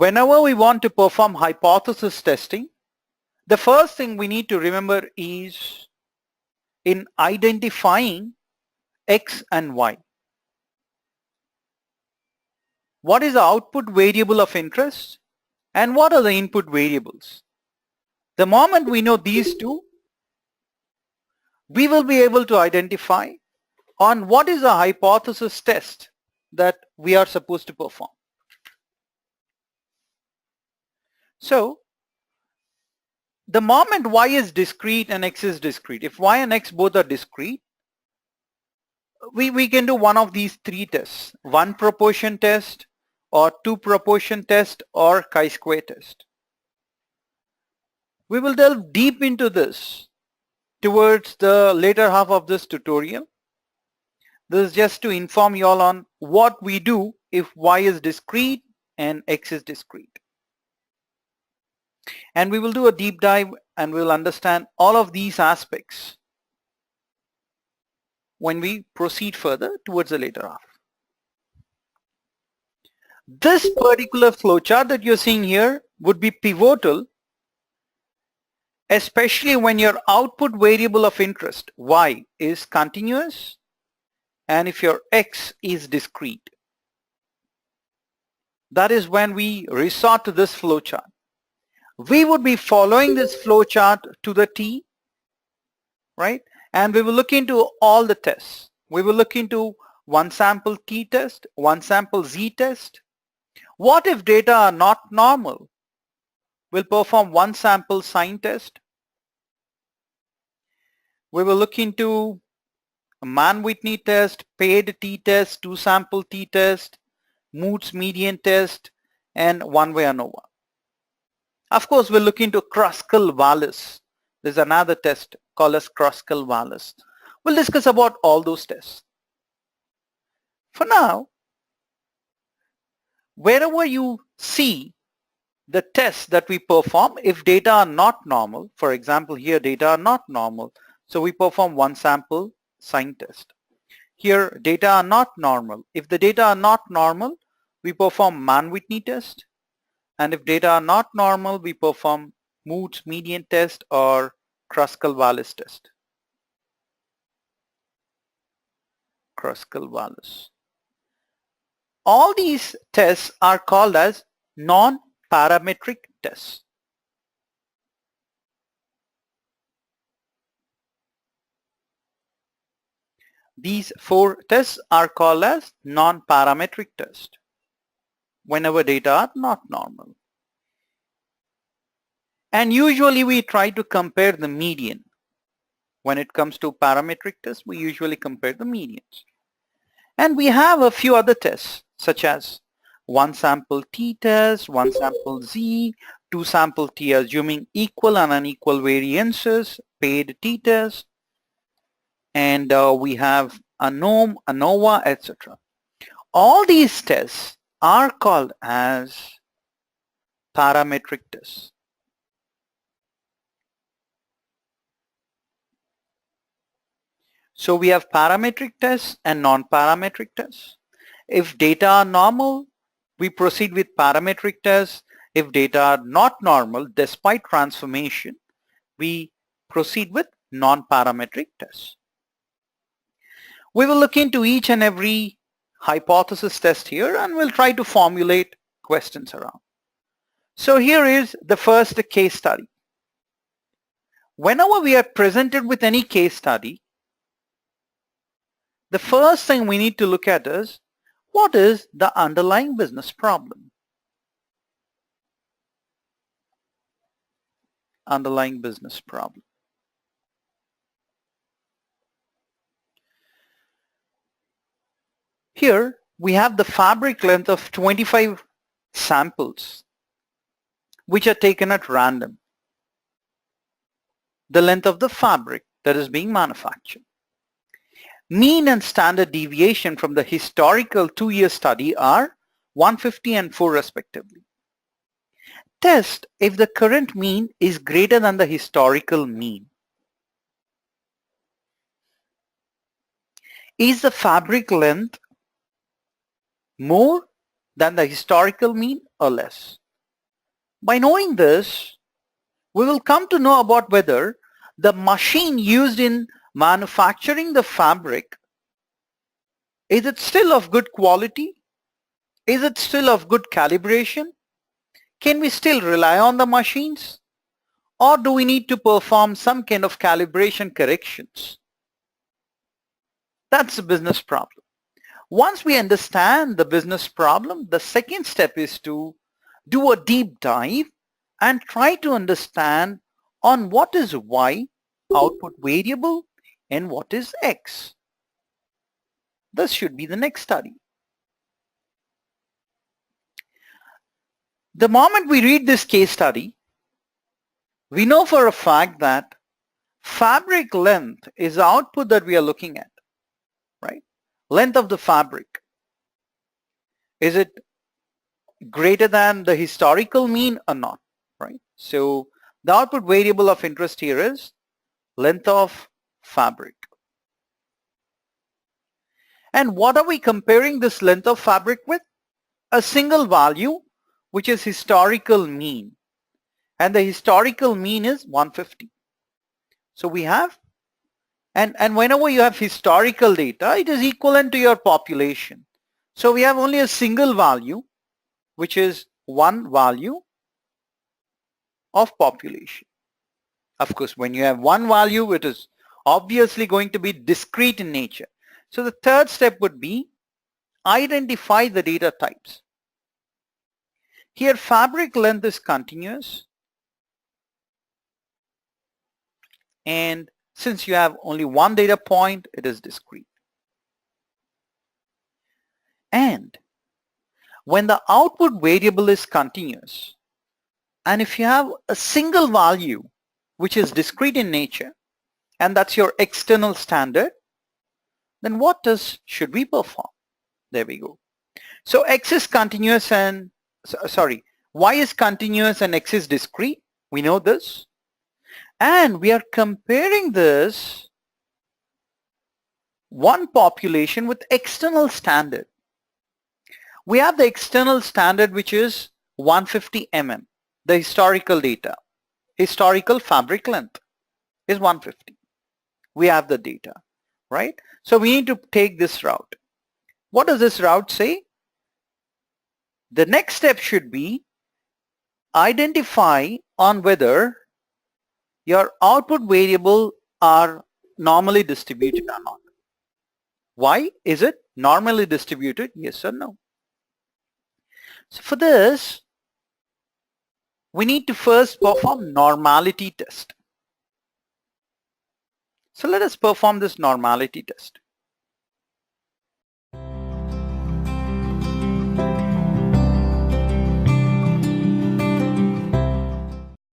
Whenever we want to perform hypothesis testing, the first thing we need to remember is in identifying X and Y. What is the output variable of interest and what are the input variables? The moment we know these two, we will be able to identify on what is the hypothesis test that we are supposed to perform. So the moment Y is discrete and X is discrete, if Y and X both are discrete, we can do one of these three tests, one proportion test or two proportion test or chi-square test. We will delve deep into this towards the later half of this tutorial. This is just to inform you all on what we do if Y is discrete and X is discrete. And we will do a deep dive and we will understand all of these aspects when we proceed further towards the later half. This particular flowchart that you're seeing here would be pivotal, especially when your output variable of interest, Y, is continuous and if your X is discrete. That is when we resort to this flowchart. We would be following this flowchart to the T, right? And we will look into all the tests. We will look into one sample T test, one sample Z test. What if data are not normal? We'll perform one sample sign test. We will look into a Mann-Whitney test, paired T test, two sample T test, Moore's median test, and one-way ANOVA. Of course, we'll look into Kruskal-Wallis. There's another test called as Kruskal-Wallis. We'll discuss about all those tests. For now, wherever you see the tests that we perform, if data are not normal, for example, here data are not normal, so we perform one sample sign test. Here data are not normal. If the data are not normal, we perform Mann-Whitney test. And if data are not normal, we perform Moore's median test or Kruskal-Wallis test. Kruskal-Wallis. All these tests are called as non-parametric tests. These four tests are called as non-parametric tests whenever data are not normal. And usually we try to compare the median. When it comes to parametric tests, we usually compare the medians. And we have a few other tests such as one sample T test, one sample Z, two sample T assuming equal and unequal variances, paired T test, and we have ANOM, ANOVA, etc. All these tests are called as parametric tests. So we have parametric tests and non-parametric tests. If data are normal, we proceed with parametric tests. If data are not normal, despite transformation, we proceed with non-parametric tests. We will look into each and every hypothesis test here and we'll try to formulate questions around. So here is the first case study. Whenever we are presented with any case study, the first thing we need to look at is what is the underlying business problem? Underlying business problem. Here we have the fabric length of 25 samples which are taken at random. The length of the fabric that is being manufactured. Mean and standard deviation from the historical 2-year study are 150 and 4 respectively. Test if the current mean is greater than the historical mean. Is the fabric length more than the historical mean or less? By knowing this, we will come to know about whether the machine used in manufacturing the fabric, is it still of good quality? Is it still of good calibration? Can we still rely on the machines? Or do we need to perform some kind of calibration corrections? That's a business problem. Once we understand the business problem, the second step is to do a deep dive and try to understand on what is Y, output variable, and what is X. This should be the next study. The moment we read this case study, we know for a fact that fabric length is the output that we are looking at, right? Length of the fabric. Is it greater than the historical mean or not, right? So the output variable of interest here is length of fabric. And what are we comparing this length of fabric with? A single value, which is historical mean. And the historical mean is 150. So we have, and whenever you have historical data, it is equivalent to your population. So we have only a single value, which is one value of population. Of course, when you have one value, it is obviously going to be discrete in nature. So the third step would be identify the data types. Here fabric length is continuous, and since you have only one data point, it is discrete. And when the output variable is continuous, and if you have a single value which is discrete in nature, and that's your external standard, then what should we perform? There we go. So X is continuous and, Y is continuous and X is discrete. We know this. And we are comparing this one population with external standard. We have the external standard, which is 150 mm. The historical data, historical fabric length is 150. We have the data, right? So we need to take this route. What does this route say? The next step should be identify on whether your output variable are normally distributed or not. Why is it normally distributed? Yes or no? So for this, we need to first perform normality test. So let us perform this normality test.